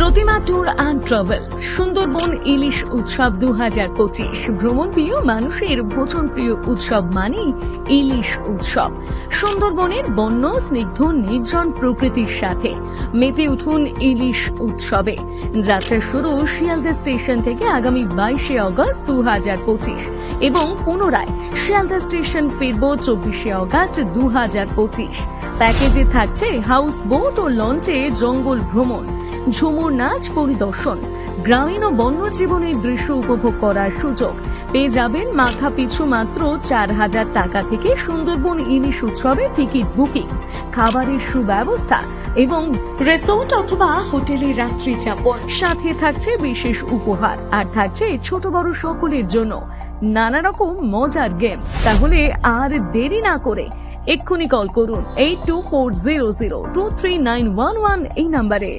Pratima tour and travel Sundarban ইলিশ উৎসব 2025 ভ্রমণ প্রিয় মানুষের ভোজন প্রিয় উৎসব মানেই ইলিশ উৎসব। সুন্দরবনের বন্য স্নিগ্ধ নির্জন প্রকৃতির সাথে মেতে উঠুন ইলিশ উৎসবে। যাত্রা শুরু শিয়ালদা স্টেশন থেকে আগামী 22শে অগস্ট 2025 এবং পুনরায় শিয়ালদা স্টেশন ফিরব 24শে অগস্ট 2025। প্যাকেজে থাকছে হাউস বোট ও লঞ্চে জঙ্গল ভ্রমণ, ঝুমুর নাচ পরিদর্শন, গ্রামীণ ও বন্য জীবনের দৃশ্য উপভোগ করার সুযোগ। পেয়ে যাবেন মাথা পিছু মাত্র 4000 টাকা থেকে সুন্দরবন ইলিশ উৎসবের টিকিট বুকিং, খাবারের সুব্যবস্থা এবং রিসোর্ট অথবা হোটেলে রাত্রি যাপন। সাথে থাকছে বিশেষ উপহার আর থাকছে ছোট বড় সকলের জন্য নানা রকম মজার গেম। তাহলে আর দেরি না করে এক্ষুনি কল করুন 8240023911 এই নাম্বারে।